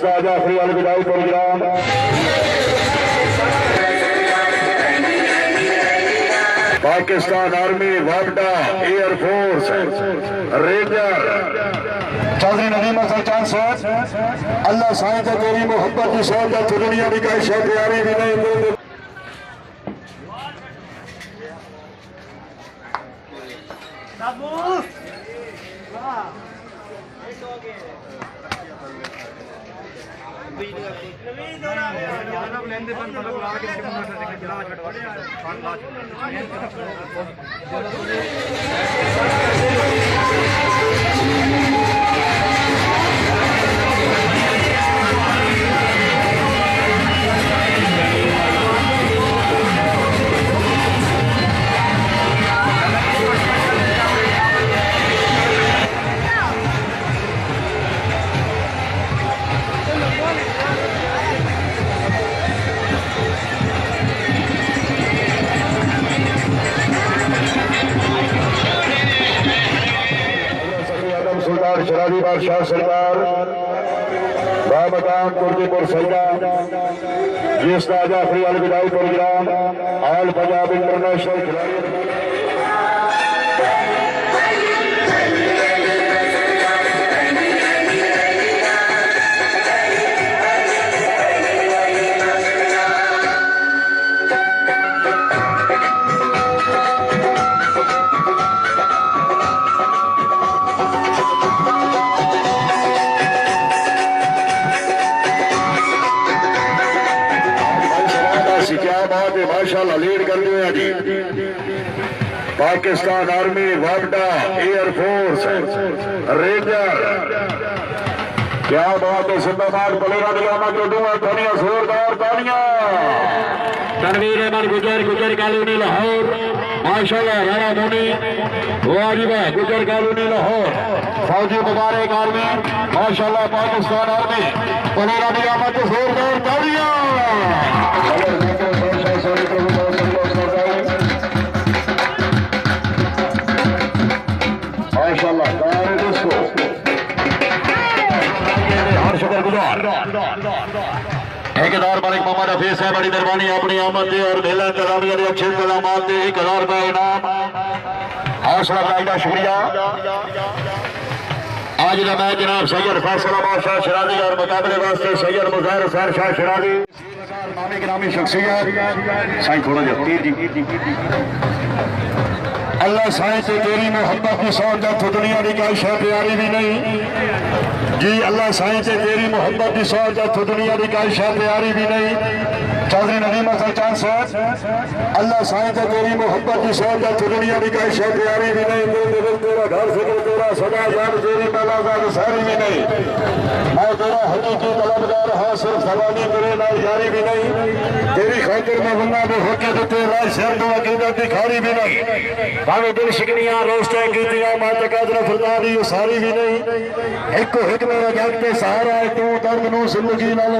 उस्ताद जाफरी अल विदाई program Pakistan army, वापडा, एयरफोर्स, रेंजर चौधरी नदीम अफजल चांद साहब अल्लाह साईं ते तेरी मोहब्बत की सोच दा दुनिया दी कोई शय तैयारी भी नहीं। शराबी बादशाह सरकार बामकान तुर्कीपुर सैदा जिस जाफरी अल विदाई प्रोग्राम ऑल पंजाब इंटरनेशनल खिलाड़ी माशाल्लाह लीड कर दिया जी। पाकिस्तान आर्मी, वापडा, एयरफोर्स, रेंजर क्या बात है। जिंदाबाद बलेरा दिलामा जो दूंगा तालियां, जोरदार तालियां। तनवीर अहमद गुजर कॉलोनी लाहौर माशाल्लाह, राणा मोनी वाजिबा गुजर कॉलोनी लाहौर, फौजी मुबारक आर्मी माशाल्लाह, पाकिस्तान आर्मी बलेरा दिलामा जो जोरदार तालियां। ठेकेदार मालिक मोहम्मद हफीज साहब बड़ी मेहरबानी अपनी आमद दे और मेला इंतजामिया के अच्छे इंतजाम दे 1000 रुपए इनाम। हौसला अफजाई का शुक्रिया। आज का मैच जनाब सैयद फैसलाबाद शाह शराजी और मुकाबले वास्ते सैयद मुजहर हुसैन शाह शराजी नामी गिरामी शख्सियत साईं थोड़ा जा तीर जी। अल्लाह साईं से तेरी मोहब्बत की सौत दा दुनिया की कोई शय तैयारी भी नहीं जी। अल्लाह साईं से तेरी मोहब्बत की सौत दा दुनिया की कोई शय तैयारी भी नहीं। चौधरी नदीम अफजल चांद साहब अल्लाह साईं से तेरी मोहब्बत की सौत दा दुनिया की कोई शय तैयारी भी नहीं। तेरा घर से तेरा सदा जान तेरी मलाजात सारी भी नहीं। मैं तेरा हकीकी तलबगार हाँ, सिर्फ सवाली तेरे नाल जारी भी नहीं। तेरी खातिर में बंदा दे होके तो तेरा शहर तो अकीदत दिखारी भी नहीं। भावे दिल शिकनियां रोस्टे कीतियां माते कादर फरदारी सारी भी नहीं। एक मेरा जग ते सहारा है तू दर्द नू जिंदगी नाल